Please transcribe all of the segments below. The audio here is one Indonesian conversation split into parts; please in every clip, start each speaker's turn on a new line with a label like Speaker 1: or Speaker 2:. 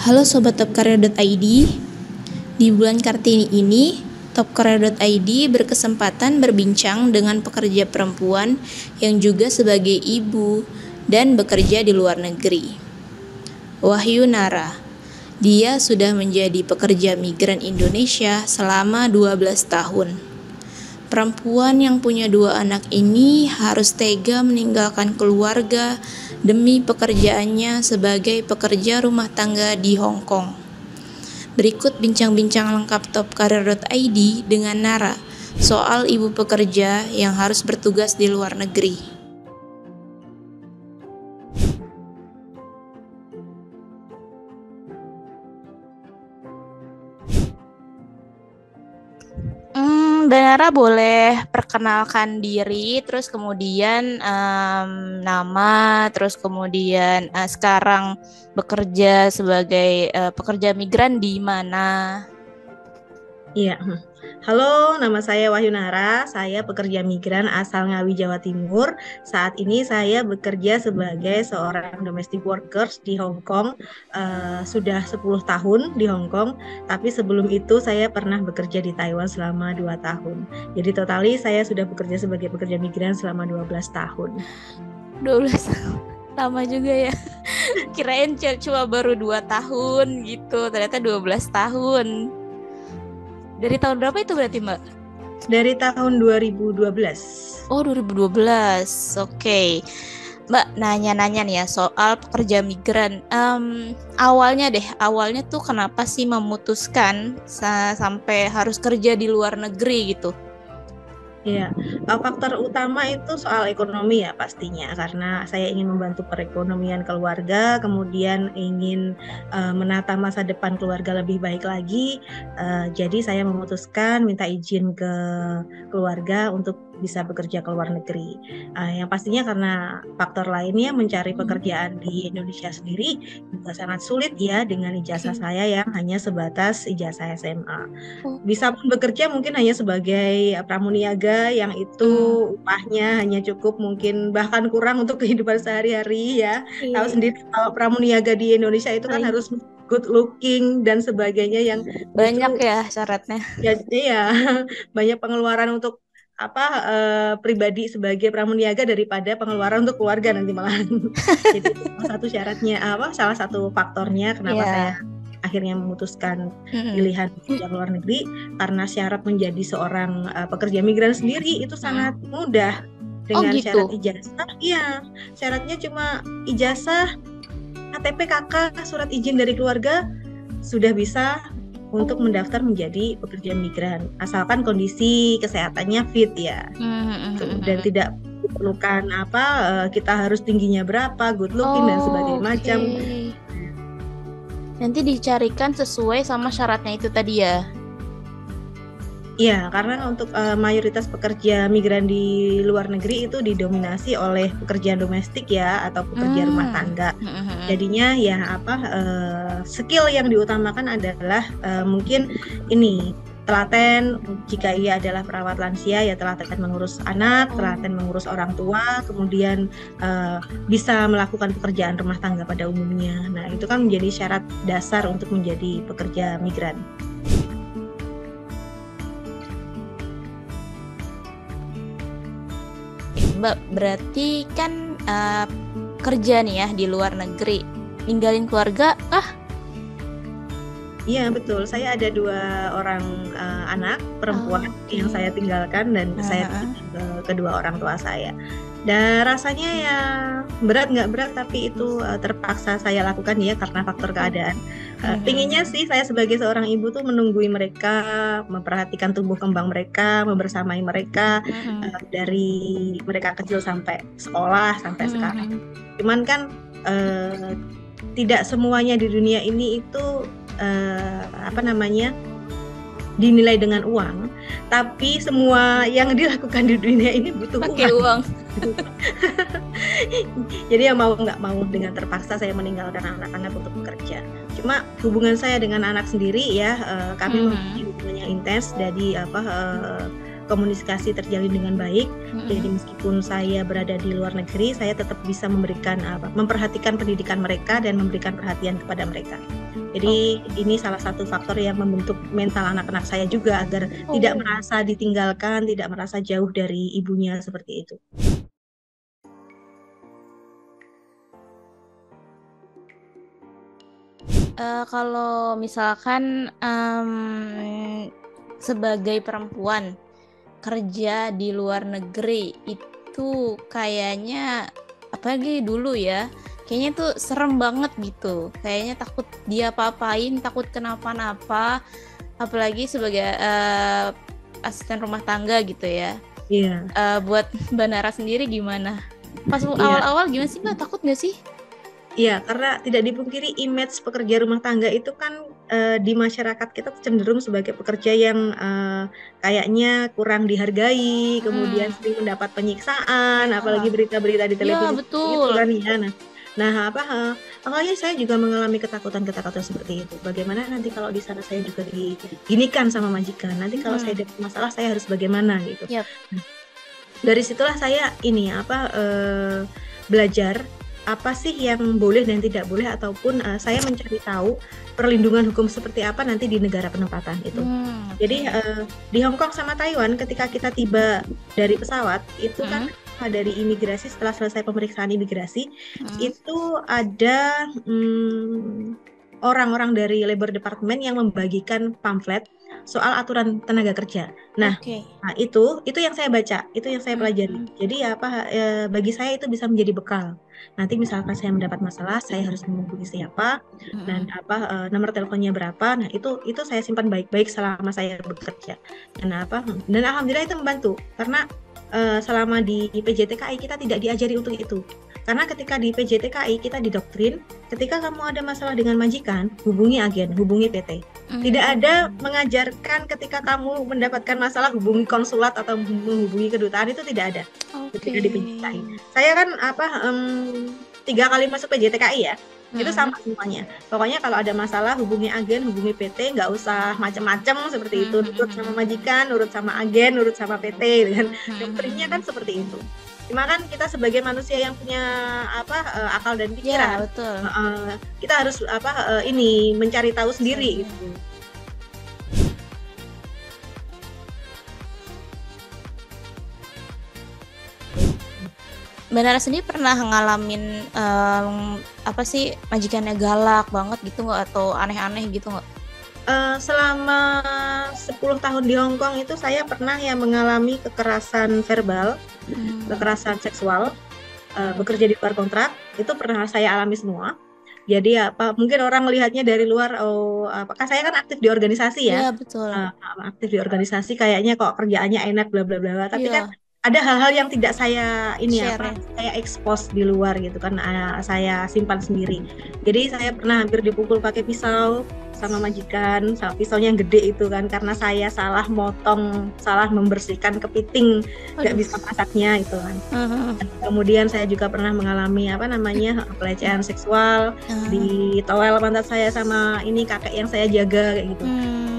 Speaker 1: Halo Sobat Topcareer.id. Di bulan Kartini ini, Topcareer.id berkesempatan berbincang dengan pekerja perempuan yang juga sebagai ibu dan bekerja di luar negeri. Wahyu Nara. Dia sudah menjadi pekerja migran Indonesia selama 12 tahun. Perempuan yang punya 2 anak ini harus tega meninggalkan keluarga demi pekerjaannya sebagai pekerja rumah tangga di Hong Kong. Berikut bincang-bincang lengkap Topcareer.id dengan Nara soal ibu pekerja yang harus bertugas di luar negeri. Dan Nara boleh perkenalkan diri, terus kemudian nama, terus kemudian sekarang bekerja sebagai pekerja migran di mana?
Speaker 2: Iya, halo, nama saya Wahyu Nara. Saya pekerja migran asal Ngawi, Jawa Timur. Saat ini saya bekerja sebagai seorang domestic workers di Hong Kong. Sudah 10 tahun di Hong Kong, tapi sebelum itu saya pernah bekerja di Taiwan selama 2 tahun. Jadi totali saya sudah bekerja sebagai pekerja migran selama 12 tahun.
Speaker 1: 12 tahun. Lama juga ya. Kirain cuma baru 2 tahun gitu, ternyata 12 tahun. Dari tahun berapa itu berarti, Mbak?
Speaker 2: Dari tahun 2012.
Speaker 1: Oh, 2012. Oke. Mbak, nanya-nanya nih ya soal pekerja migran. Awalnya tuh kenapa sih memutuskan sampai harus kerja di luar negeri gitu?
Speaker 2: Ya, faktor utama itu soal ekonomi ya pastinya, karena saya ingin membantu perekonomian keluarga, kemudian ingin menata masa depan keluarga lebih baik lagi. Jadi saya memutuskan minta izin ke keluarga untuk bisa bekerja ke luar negeri. Yang pastinya karena faktor lainnya mencari pekerjaan di Indonesia sendiri juga sangat sulit ya dengan ijazah saya yang hanya sebatas ijazah SMA. Bisa pun bekerja mungkin hanya sebagai pramuniaga yang itu upahnya hanya cukup mungkin bahkan kurang untuk kehidupan sehari-hari ya. Tahu sendiri kalau pramuniaga di Indonesia itu kan harus good looking dan sebagainya yang
Speaker 1: banyak ya syaratnya.
Speaker 2: Ya, banyak pengeluaran untuk pribadi sebagai pramuniaga daripada pengeluaran untuk keluarga nanti malah. Jadi salah satu faktornya kenapa saya akhirnya memutuskan pilihan kerja ke luar negeri, karena syarat menjadi seorang pekerja migran sendiri itu sangat mudah dengan syarat ijazah. Iya, syaratnya cuma ijazah, KTP KK, surat izin dari keluarga sudah bisa untuk mendaftar menjadi pekerja migran, asalkan kondisi kesehatannya fit ya, dan tidak diperlukan kita harus tingginya berapa, good looking dan sebagainya macam.
Speaker 1: Nanti dicarikan sesuai sama syaratnya itu tadi ya?
Speaker 2: Iya, karena untuk mayoritas pekerja migran di luar negeri itu didominasi oleh pekerjaan domestik ya, atau pekerja rumah tangga. Jadinya ya skill yang diutamakan adalah mungkin ini telaten, jika ia adalah perawat lansia ya telaten mengurus anak, telaten mengurus orang tua, kemudian bisa melakukan pekerjaan rumah tangga pada umumnya. Nah, itu kan menjadi syarat dasar untuk menjadi pekerja migran.
Speaker 1: Mbak, berarti kan kerja nih ya di luar negeri, ninggalin keluarga
Speaker 2: Iya, betul. Saya ada 2 orang anak perempuan yang saya tinggalkan dan saya tinggal kedua orang tua saya. Dan rasanya ya berat nggak berat, tapi itu terpaksa saya lakukan ya karena faktor keadaan. Pinginnya sih saya sebagai seorang ibu tuh menunggui mereka, memperhatikan tumbuh kembang mereka, membersamai mereka dari mereka kecil sampai sekolah sampai sekarang. Cuman kan tidak semuanya di dunia ini itu dinilai dengan uang, tapi semua yang dilakukan di dunia ini butuh uang. Jadi ya mau nggak mau dengan terpaksa saya meninggalkan anak-anak untuk bekerja. Cuma hubungan saya dengan anak sendiri ya, kami memiliki hubungan yang intens. Jadi komunikasi terjalin dengan baik. Jadi meskipun saya berada di luar negeri, saya tetap bisa memperhatikan pendidikan mereka dan memberikan perhatian kepada mereka. Jadi ini salah satu faktor yang membentuk mental anak-anak saya juga agar tidak merasa ditinggalkan, tidak merasa jauh dari ibunya seperti itu.
Speaker 1: Kalau misalkan sebagai perempuan kerja di luar negeri itu kayaknya, apalagi dulu ya, kayaknya tuh serem banget gitu. Kayaknya takut dia apa-apain, takut kenapa-napa, apalagi sebagai asisten rumah tangga gitu ya.
Speaker 2: Iya.
Speaker 1: Buat Mbak Nara sendiri gimana? Pas awal-awal gimana sih Mbak? Takut nggak sih?
Speaker 2: Iya, karena tidak dipungkiri image pekerja rumah tangga itu kan di masyarakat kita cenderung sebagai pekerja yang kayaknya kurang dihargai, kemudian sering mendapat penyiksaan, apalagi berita-berita di televisi.
Speaker 1: Iya, betul.
Speaker 2: Gitu kan ya. Awalnya saya juga mengalami ketakutan seperti itu. Bagaimana nanti kalau di sana saya juga diginikan sama majikan? Nanti kalau saya ada masalah saya harus bagaimana gitu.
Speaker 1: Yep.
Speaker 2: Dari situlah saya belajar apa sih yang boleh dan tidak boleh, ataupun saya mencari tahu perlindungan hukum seperti apa nanti di negara penempatan itu. Jadi di Hong Kong sama Taiwan ketika kita tiba dari pesawat itu kan dari imigrasi, setelah selesai pemeriksaan imigrasi itu ada orang-orang dari Labor Department yang membagikan pamflet soal aturan tenaga kerja. Nah, itu yang saya baca, itu yang saya pelajari. Jadi bagi saya itu bisa menjadi bekal. Nanti misalkan saya mendapat masalah, saya harus menghubungi siapa dan nomor teleponnya berapa. Nah, itu saya simpan baik-baik selama saya bekerja. Dan alhamdulillah itu membantu karena selama di PJTKI kita tidak diajari untuk itu. Karena ketika di PJTKI kita didoktrin, ketika kamu ada masalah dengan majikan, hubungi agen, hubungi PT. Tidak ada mengajarkan ketika kamu mendapatkan masalah hubungi konsulat atau menghubungi kedutaan, itu tidak ada. Ketika di PJTKI. Saya kan 3 kali masuk PJTKI ya. Itu sama semuanya. Pokoknya kalau ada masalah hubungi agen, hubungi PT, nggak usah macam-macam seperti itu. Nurut sama majikan, nurut sama agen, nurut sama PT. Dengan doktrinnya kan seperti itu. Cuma kan kita sebagai manusia yang punya akal dan pikiran,
Speaker 1: ya, betul.
Speaker 2: Kita harus mencari tahu sendiri gitu.
Speaker 1: Mbak Nara sendiri pernah ngalamin majikannya galak banget gitu nggak, atau aneh-aneh gitu nggak?
Speaker 2: Selama 10 tahun di Hong Kong itu saya pernah mengalami kekerasan verbal, kekerasan seksual, bekerja di luar kontrak, itu pernah saya alami semua. Jadi mungkin orang melihatnya dari luar, apakah saya kan aktif di organisasi ya?
Speaker 1: Iya, betul.
Speaker 2: Aktif di organisasi kayaknya kok kerjaannya enak bla bla bla, tapi kan ada hal-hal yang tidak saya saya expose di luar gitu kan, saya simpan sendiri. Jadi saya pernah hampir dipukul pakai pisau sama majikan, sama pisaunya yang gede itu kan, karena saya salah motong, salah membersihkan kepiting, nggak bisa masaknya itu kan. Kemudian saya juga pernah mengalami pelecehan seksual di toel pantat saya sama kakek yang saya jaga kayak gitu.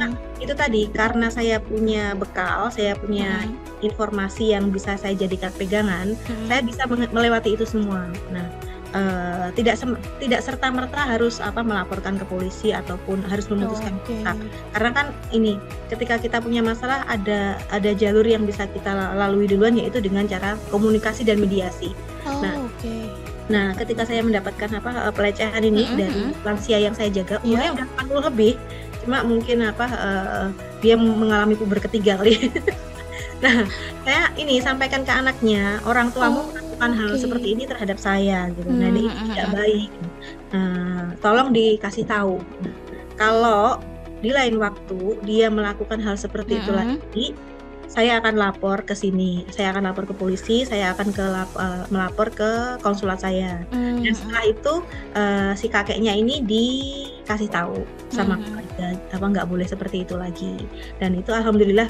Speaker 2: Nah, itu tadi karena saya punya bekal, saya punya informasi yang bisa saya jadikan pegangan, saya bisa melewati itu semua. Nah, tidak serta-merta harus melaporkan ke polisi ataupun harus memutuskan kontak. Karena kan ketika kita punya masalah ada jalur yang bisa kita lalui duluan, yaitu dengan cara komunikasi dan mediasi. Nah, ketika saya mendapatkan pelecehan ini dari lansia yang saya jaga, umurnya udah 40 lebih, cuma mungkin dia mengalami puber ketiga kali. Nah, saya sampaikan ke anaknya, orang tuamu melakukan hal seperti ini terhadap saya gitu. Nah, ini tidak baik. Tolong dikasih tahu. Kalau di lain waktu dia melakukan hal seperti itu lagi, saya akan lapor ke sini. Saya akan lapor ke polisi, saya akan melapor ke konsulat saya. Dan setelah itu si kakeknya ini dikasih tahu sama keluarga, nggak boleh seperti itu lagi. Dan itu alhamdulillah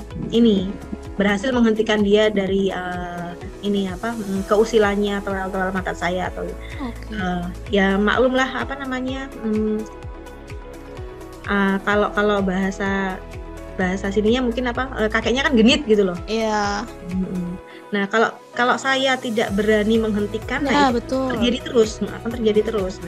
Speaker 2: berhasil menghentikan dia dari keusilannya atau mata saya atau ya maklumlah kalau bahasa bahasa sininya mungkin kakeknya kan genit gitu loh.
Speaker 1: Iya.
Speaker 2: Nah, kalau saya tidak berani menghentikan,
Speaker 1: Ya,
Speaker 2: itu
Speaker 1: betul.
Speaker 2: akan terjadi terus.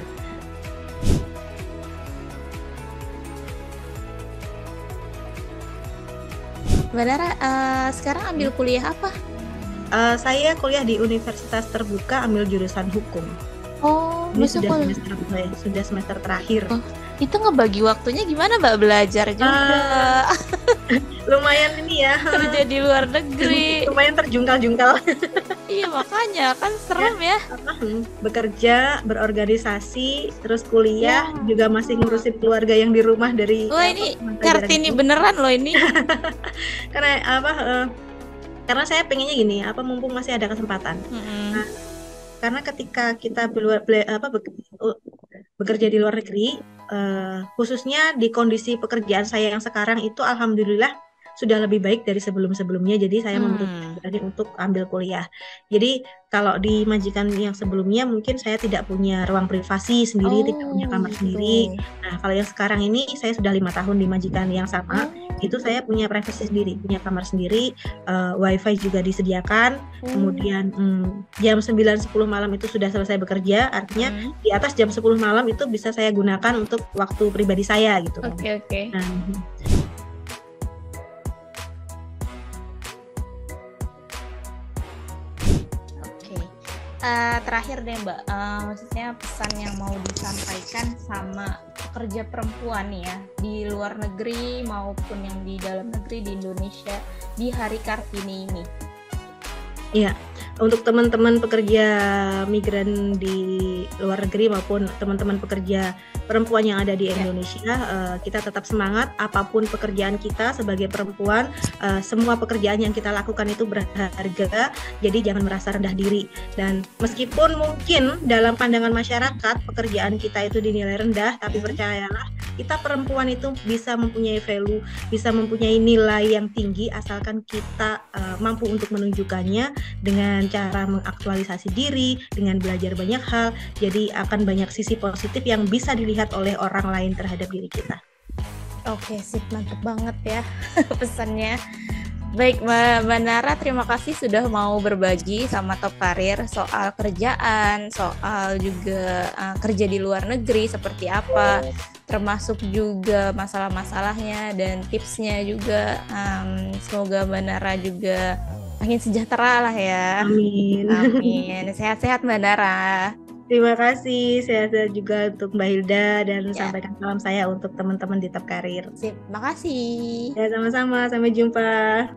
Speaker 1: Mbak Nara, sekarang ambil kuliah apa?
Speaker 2: Saya kuliah di Universitas Terbuka, ambil jurusan hukum.
Speaker 1: Oh,
Speaker 2: Ini
Speaker 1: masuk
Speaker 2: sudah semester terakhir.
Speaker 1: Oh, itu ngebagi waktunya gimana Mbak? Belajar juga,
Speaker 2: Lumayan ini ya,
Speaker 1: kerja di luar negeri.
Speaker 2: lumayan terjungkal-jungkal.
Speaker 1: Iya, makanya kan serem ya.
Speaker 2: Bekerja, berorganisasi, terus kuliah, juga masih ngurusin keluarga yang di rumah dari.
Speaker 1: Wah, ini Kartini beneran loh ini.
Speaker 2: Karena saya pengennya gini, mumpung masih ada kesempatan. Nah, karena ketika kita bekerja di luar negeri, khususnya di kondisi pekerjaan saya yang sekarang itu alhamdulillah sudah lebih baik dari sebelum-sebelumnya. Jadi saya memutuskan untuk ambil kuliah. Jadi kalau di majikan yang sebelumnya mungkin saya tidak punya ruang privasi sendiri, tidak punya kamar sendiri. Nah, kalau yang sekarang ini saya sudah 5 tahun di majikan yang sama, itu saya punya privasi sendiri, punya kamar sendiri, wifi juga disediakan. Kemudian jam 9-10 malam itu sudah selesai bekerja, artinya di atas jam 10 malam itu bisa saya gunakan untuk waktu pribadi saya gitu.
Speaker 1: Oke.
Speaker 2: Nah,
Speaker 1: terakhir deh Mbak, maksudnya pesan yang mau disampaikan sama pekerja perempuan nih ya, di luar negeri maupun yang di dalam negeri di Indonesia di Hari Kartini ini.
Speaker 2: Iya, untuk teman-teman pekerja migran di luar negeri maupun teman-teman pekerja perempuan yang ada di Indonesia, kita tetap semangat. Apapun pekerjaan kita sebagai perempuan, semua pekerjaan yang kita lakukan itu berharga. Jadi jangan merasa rendah diri. Dan meskipun mungkin dalam pandangan masyarakat pekerjaan kita itu dinilai rendah, tapi percayalah, kita perempuan itu bisa mempunyai value, bisa mempunyai nilai yang tinggi asalkan kita mampu untuk menunjukkannya dengan cara mengaktualisasi diri, dengan belajar banyak hal. Jadi akan banyak sisi positif yang bisa dilihat oleh orang lain terhadap diri kita.
Speaker 1: Oke, sip, mantap banget ya pesannya. Baik Mbak Nara, terima kasih sudah mau berbagi sama Top Karir soal kerjaan, soal juga kerja di luar negeri seperti apa, termasuk juga masalah-masalahnya dan tipsnya juga. Semoga Mbak Nara juga makin sejahtera lah ya.
Speaker 2: Amin.
Speaker 1: Sehat-sehat Mbak Nara.
Speaker 2: Terima kasih, sehat-sehat juga untuk Mbak Hilda dan sampaikan salam saya untuk teman-teman di Top Karir.
Speaker 1: Sip, makasih.
Speaker 2: Ya, sama-sama, sampai jumpa.